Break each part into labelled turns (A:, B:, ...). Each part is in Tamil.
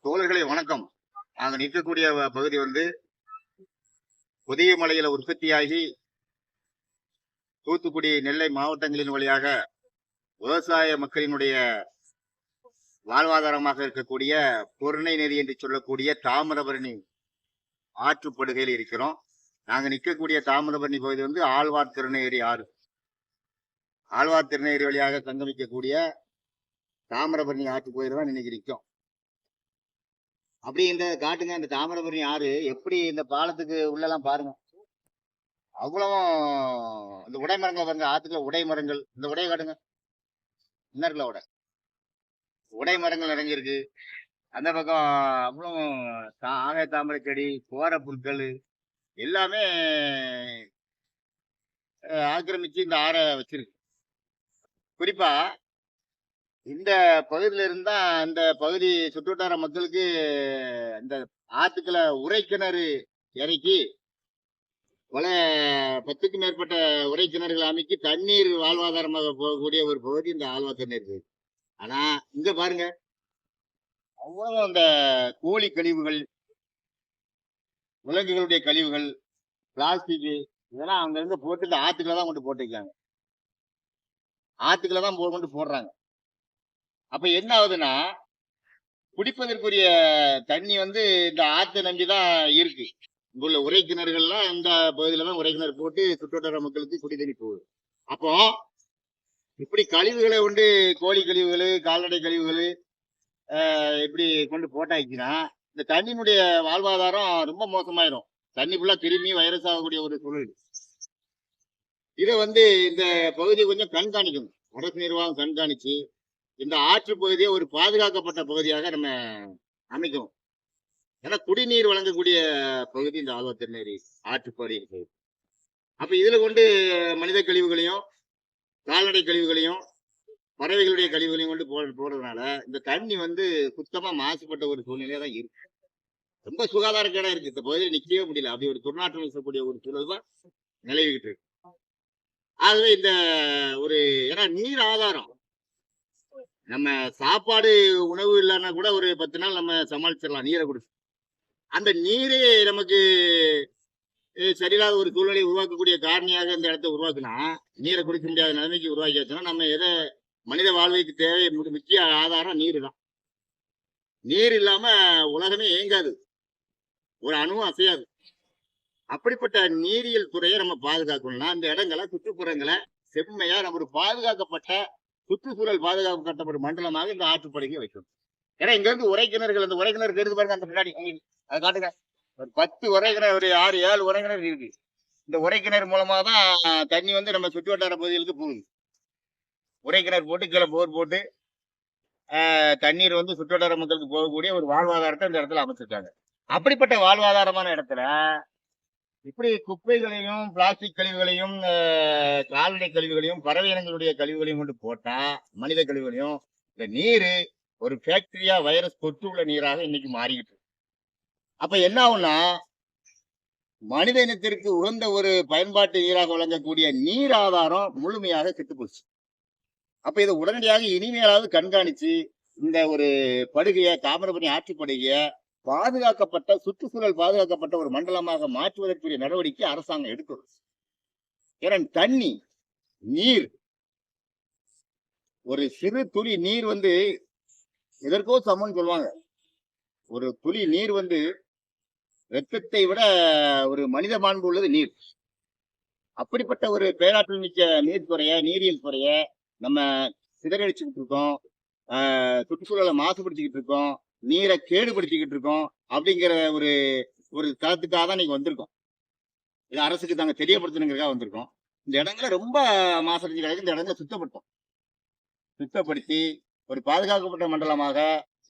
A: தோழர்களே வணக்கம். நாங்க நிற்கக்கூடிய பகுதி வந்து புதிய மலையில உற்பத்தியாகி தூத்துக்குடி, நெல்லை மாவட்டங்களின் வழியாக விவசாய மக்களினுடைய வாழ்வாதாரமாக இருக்கக்கூடிய பொருணை நதி என்று சொல்லக்கூடிய தாமிரபரணி ஆற்றுப்படுகையில் இருக்கிறோம். நாங்க நிற்கக்கூடிய தாமிரபரணி பகுதி வந்து ஆழ்வார் திருநேரி ஆறு. ஆழ்வார் திருநேரி வழியாக சங்கமிக்கக்கூடிய தாமிரபரணி ஆற்று பகுதியில் தான் இன்னைக்கு நிற்கும். அப்படி இந்த காட்டுங்க, இந்த தாமிரபரணி ஆறு எப்படி இந்த பாலத்துக்கு உள்ளெல்லாம் பாருங்க. அவ்வளவும் இந்த உடைமரங்களை பாருங்க, ஆத்துக்குள்ள உடைமரங்கள். இந்த உடைய காட்டுங்க, என்ன இருக்குல்ல உடைமரங்கள் நிறைஞ்சிருக்கு. அந்த பக்கம் அவ்வளவு ஆகாய தாமரை செடி, கோர புற்கள் எல்லாமே ஆக்கிரமிச்சு இந்த ஆறை வச்சிருக்கு. குறிப்பா இந்த பகுதியில இருந்தா அந்த பகுதி சுற்றுவட்டார மக்களுக்கு இந்த ஆத்துக்களை உரைக்கிணறு இறக்கி பல 10க்கும் மேற்பட்ட உரைக்கிணறுகள் அமைக்கி தண்ணீர் வாழ்வாதாரமாக போகக்கூடிய ஒரு பகுதி இந்த ஆழ்வார் திருநீர். ஆனா இங்க பாருங்க, அவ்வளவு அந்த கோழி கழிவுகள், விலங்குகளுடைய கழிவுகள், பிளாஸ்டிக் இதெல்லாம் அங்க இருந்து போட்டு இந்த ஆத்துக்களை தான் கொண்டு போட்டு வைக்காங்க. ஆத்துக்களை தான் கொண்டு போடுறாங்க. அப்ப என்ன ஆகுதுன்னா, குடிப்பதற்குரிய தண்ணி வந்து இந்த ஆத்தை நம்பிதான் இருக்கு. இங்குள்ள உரை கிணறுகள்லாம் இந்த பகுதியில தான் உரை கிணறு போட்டு சுற்றுவட்டார மக்களுக்கு குடி தண்ணி போகுது. அப்போ இப்படி கழிவுகளை கொண்டு, கோழி கழிவுகள், கால்நடை கழிவுகள் இப்படி கொண்டு போட்டாச்சுன்னா இந்த தண்ணியினுடைய வாழ்வாதாரம் ரொம்ப மோசமாயிரும். தண்ணி ஃபுல்லா கிருமி வைரஸ் ஆகக்கூடிய ஒரு சூழல். இதை வந்து இந்த பகுதி கொஞ்சம் கண்காணிக்கணும். அரசு நிர்வாகம் கண்காணிச்சு இந்த ஆற்று பகுதியை ஒரு பாதுகாக்கப்பட்ட பகுதியாக நம்ம அமைக்கணும். ஏன்னா குடிநீர் வழங்கக்கூடிய பகுதி இந்த ஆழ்வார் திருநேரி ஆற்றுப்பாடி இருக்கு. அப்ப இதுல கொண்டு மனித கழிவுகளையும், கால்நடை கழிவுகளையும், பறவைகளுடைய கழிவுகளையும் கொண்டு போடுறதுனால இந்த தண்ணி வந்து சுத்தமா மாசுபட்ட ஒரு சூழ்நிலையா தான் இருக்கு. ரொம்ப சுகாதாரக்கேடா இருக்கு. இந்த பகுதியில் நிக்கவே முடியல. அப்படி ஒரு துர்நாற்றம் வீசக்கூடிய ஒரு சூழல் தான் நிலவிக்கிட்டு இருக்கு. ஆகவே இந்த ஒரு ஏன்னா நீர் ஆதாரம், நம்ம சாப்பாடு உணவு இல்லைன்னா கூட ஒரு 10 நாள் நம்ம சமாளிச்சிடலாம் நீரை குடிச்சு. அந்த நீரே நமக்கு சரியில்லாத ஒரு சூழ்நிலையை உருவாக்கக்கூடிய காரணியாக இந்த இடத்த உருவாக்குனா, நீரை குடிக்க முடியாத நிலைமைக்கு உருவாக்கியாச்சுன்னா நம்ம எதை மனித வாழ்வைக்கு தேவை முக்கிய ஆதாரம் நீர் தான். நீர் இல்லாம உலகமே இயங்காது, ஒரு அணுவும் அசையாது. அப்படிப்பட்ட நீரியல் துறையை நம்ம பாதுகாக்கணும்னா இந்த இடங்களை, சுற்றுப்புறங்களை செம்மையா நம்ம ஒரு பாதுகாக்கப்பட்ட சுற்றுச்சூழல் பாதுகாக்கப்பட்ட ஒரு மண்டலமாக இந்த ஆற்றுப்படுகையை வைக்கணும். ஏன்னா இங்க இருந்து உரைக்கிணறுகள், அந்த உரைக்கிணறு தெரிந்து பாருங்க, அந்த முன்னாடி அதை காட்டுங்க. ஒரு 10 உரைக்கிணறு, ஒரு 6, 7 உரைக்கிணறு இருக்கு. இந்த உரைக்கிணறு மூலமா தான் தண்ணி வந்து நம்ம சுற்றுவட்டார பகுதிகளுக்கு போகுது. உரைக்கிணறு போட்டு கீழே போர் போட்டு தண்ணீர் வந்து சுற்றுவட்டார மக்களுக்கு போகக்கூடிய ஒரு வாழ்வாதாரத்தை இந்த இடத்துல அமைச்சிருக்காங்க. அப்படிப்பட்ட வாழ்வாதாரமான இடத்துல இப்படி குப்பைகளையும், பிளாஸ்டிக் கழிவுகளையும், கால்நடை கழிவுகளையும், பறவை இனங்களுடைய கழிவுகளையும் கொண்டு போட்டா, மனித கழிவுகளையும், இந்த நீரு ஒரு ஃபேக்டரியா வைரஸ் தொற்று உள்ள நீராக இன்னைக்கு மாறிக்கிட்டு இருக்கு. அப்ப என்ன ஆகும்னா, மனித இனத்திற்கு உகந்த ஒரு பயன்பாட்டு நீராக வழங்கக்கூடிய நீர் ஆதாரம் முழுமையாக கெட்டுப்போச்சு. அப்ப இதை உடனடியாக இனிமேலாவது கண்காணிச்சு இந்த ஒரு படுகைய, தாமிரபரணி ஆற்றுப்படுகைய பாதுகாக்கப்பட்ட, சுற்றுச்சூழல் பாதுகாக்கப்பட்ட ஒரு மண்டலமாக மாற்றுவதற்குரிய நடவடிக்கை அரசாங்கம் எடுக்கணும். ஏன்னா தண்ணி, நீர், ஒரு சிறு துளி நீர் வந்து எதற்கோ சமம்னு சொல்லுவாங்க. ஒரு துளி நீர் வந்து ரத்தத்தை விட ஒரு மனித மாண்பு உள்ளது நீர். அப்படிப்பட்ட ஒரு பேராற்றல் மிக்க நீரியல் துறைய நம்ம சிதறடிச்சுக்கிட்டு இருக்கோம். சுற்றுச்சூழலை மாசுபடுத்திக்கிட்டு இருக்கோம், நீரை கேடுபடுத்திக்கிட்டு இருக்கோம். அப்படிங்கிற ஒரு ஒரு தளத்துக்காக தான் இன்னைக்கு வந்திருக்கோம். இது அரசுக்கு தாங்க தெரியப்படுத்தணுங்கிறதுக்காக வந்திருக்கோம். இந்த இடங்களை ரொம்ப மாசடைஞ்சு கிடக்கு. இந்த இடங்களை சுத்தப்படுத்தி ஒரு பாதுகாக்கப்பட்ட மண்டலமாக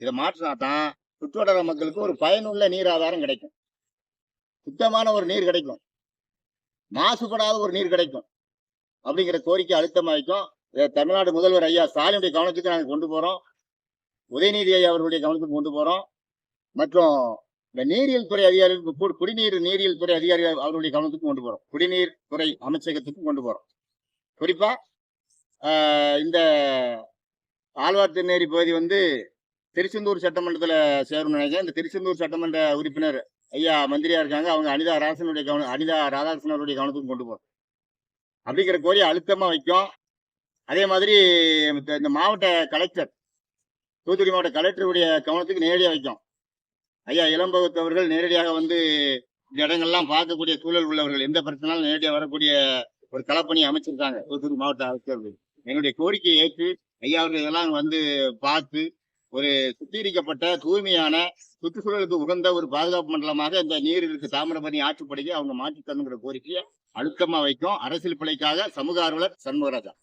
A: இதை மாற்றினாதான் சுற்றுவட்டார மக்களுக்கு ஒரு பயனுள்ள நீர் ஆதாரம் கிடைக்கும். சுத்தமான ஒரு நீர் கிடைக்கும், மாசுபடாத ஒரு நீர் கிடைக்கும். அப்படிங்கிற கோரிக்கை அழுத்தமாய்க்கும். தமிழ்நாடு முதல்வர் ஐயா ஸ்டாலினுடைய கவனத்துக்கு நாங்கள் கொண்டு போறோம். உதயநிதி ஐயா அவர்களுடைய கவனத்துக்கு கொண்டு போறோம். மற்றும் இந்த நீரியல் துறை அதிகாரிகள், குடிநீர் நீரியல் துறை அதிகாரிகள் அவருடைய கவனத்துக்கு கொண்டு போறோம். குடிநீர் துறை அமைச்சகத்துக்கு கொண்டு போறோம். குறிப்பா இந்த ஆழ்வார் திருநேரி பகுதி வந்து திருச்செந்தூர் சட்டமன்றத்துல சேரணும்னு நினைக்கிறேன். இந்த திருச்செந்தூர் சட்டமன்ற உறுப்பினர் ஐயா மந்திரியா இருக்காங்க. அவங்க அனிதா ராதாகிருஷ்ணன் அவருடைய கவனத்துக்கு கொண்டு போறோம். அப்படிங்கிற கோரிக்கை அழுத்தமா வைக்கும். அதே மாதிரி இந்த மாவட்ட கலெக்டர், தூத்துக்குடி மாவட்ட கலெக்டருடைய கவனத்துக்கு நேரடியா வைக்கும். ஐயா இளம்பகத் அவர்கள் நேரடியாக வந்து இந்த இடங்கள்லாம் பார்க்கக்கூடிய சூழல் உள்ளவர்கள், எந்த பிரச்சனாலும் நேரடியாக வரக்கூடிய ஒரு களப்பணி அமைச்சிருக்காங்க தூத்துக்குடி மாவட்ட ஆட்சியர்கள். எங்களுடைய கோரிக்கையை ஏற்று ஐயா அவர்கள் இதெல்லாம் வந்து பார்த்து ஒரு சுத்திகரிக்கப்பட்ட தூய்மையான சுற்றுச்சூழலுக்கு உகந்த ஒரு பாதுகாப்பு மண்டலமாக இந்த நீர் இருக்கு தாமிரபரணி ஆற்றுப்படுகை அவங்க மாற்றி தரணுங்கிற கோரிக்கையை அழுத்தமா வைக்கும். அரசியல் பிழைக்காக சமூக ஆர்வலர் சண்முகராஜா.